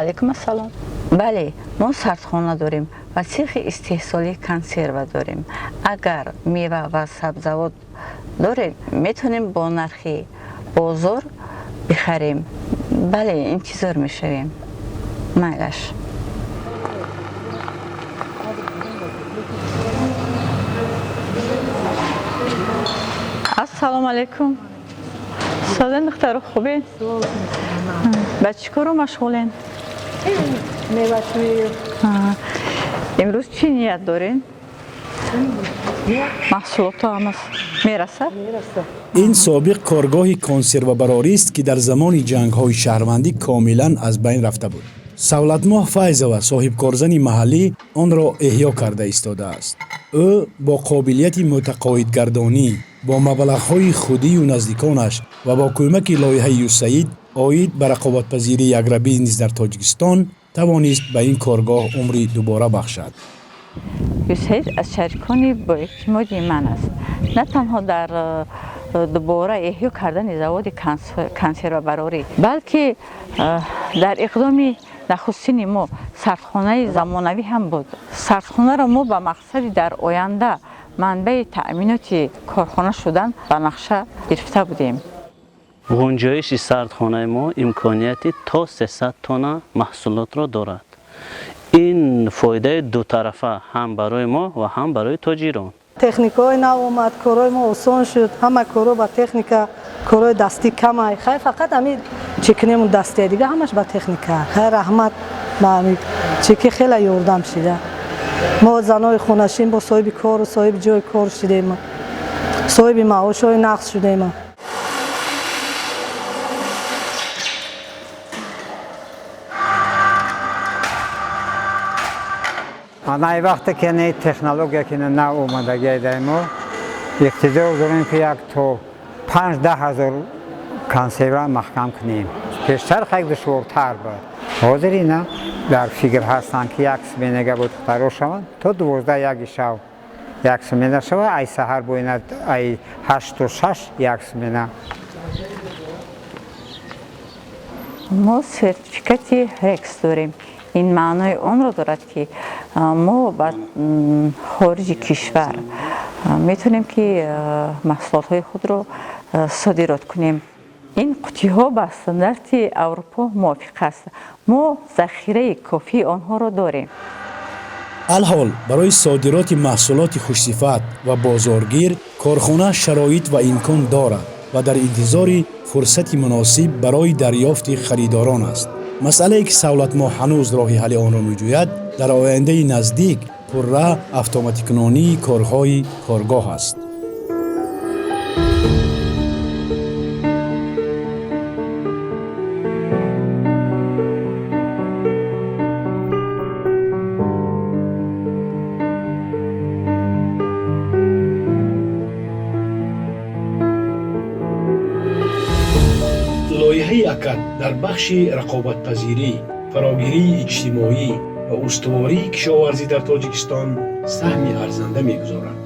علیکم السلام. بله ما سردخانه داریم و سیخ استحصالی کنسرو داریم. اگر میوه و سبزیجات داریم میتونیم با نرخی بازار بخریم. بله انتظار میشویم. مایلش. السلام علیکم. سلام دختر خوبین؟ با چی کارو مشغولین؟ میوه‌جویی. امروز چی نیت دارین؟ محصولات هم میرسه؟ این سابق کارگاه کنسروبراری است که در زمان جنگ‌های شهروندی کاملا از بین رفته بود. سولتماه فیضова صاحب کارزن محلی آن را احیا کرده ایستاده است. او با قابلیت متقاعدگردانی، با مبلغ‌های خودی و نزدیکانش و با کمک لایحه یوسعید عاید به رقابت‌پذیری یگربی نیز در تاجیکستان توانست به این کارگاه عمری دوباره بخشد. یوسعید از شریکان با اعتمادی من است. نه تنها در دوباره احیا کردن زواد کنسروبراری بلکه در اقدام نخستین ما سردخانه زمانوی هم بود. سردخانه را ما به مقصد در آینده منبع تأمینات کارخانه شدن به نقشه گرفته بودیم. گنجایش سردخانه ما امکانیت تا 300 تن محصولات را دارد. این فایده دو طرفه هم برای ما و هم برای تاجران. تکنیکای نو اومد، کارهای ما آسان شد. همه کارها با تکنیکا، کارهای دستی کمه. خیلی فقط همین چکنیمون دستی دیگه همش با تکنیکا. خیر رحمت با همین چکی خیلی یاردم شده. ما زنای خونشین با صاحب کار و صاحب جای کار شدیم. صاحب معاشای نقص شدیم. آنای وقتی که نه تکنولوژی که نه اومدگی در ما اقتدار داریم که یک تا 5-10 هزار کنسرو محکم کنیم. پیشتر خیلی دشوارتر بود. حاضر اینا در فکر هستند که یک سمینه بود قرار شوند تا 12 یک شب یک سمینه شود. ای سحر باید ای 8 تا 6 یک سمینه. ما سرتیفیکاتی هکس داریم. این معنای آن را دارد که ما به خارج کشور میتونیم که محصولات های خود را صادرات کنیم. این قطعه ها به استاندارد اروپا موافق است. ما ذخیره کافی آنها را داریم. الحال برای صادرات محصولات خوشصفت و بازارگیر کارخانه شرایط و امکان دارد و در انتظار فرصت مناسب برای دریافت خریداران است. مسئله که سولتماه هنوز راه حل آن را می‌جوید در آینده نزدیک پرره اتوماتیک کارهای کارگاه است. لایحه اکد در بخش رقابت‌پذیری، فراگیری اجتماعی و استواری کشاورزی در تاجیکستان سهم ارزنده می‌گذارد.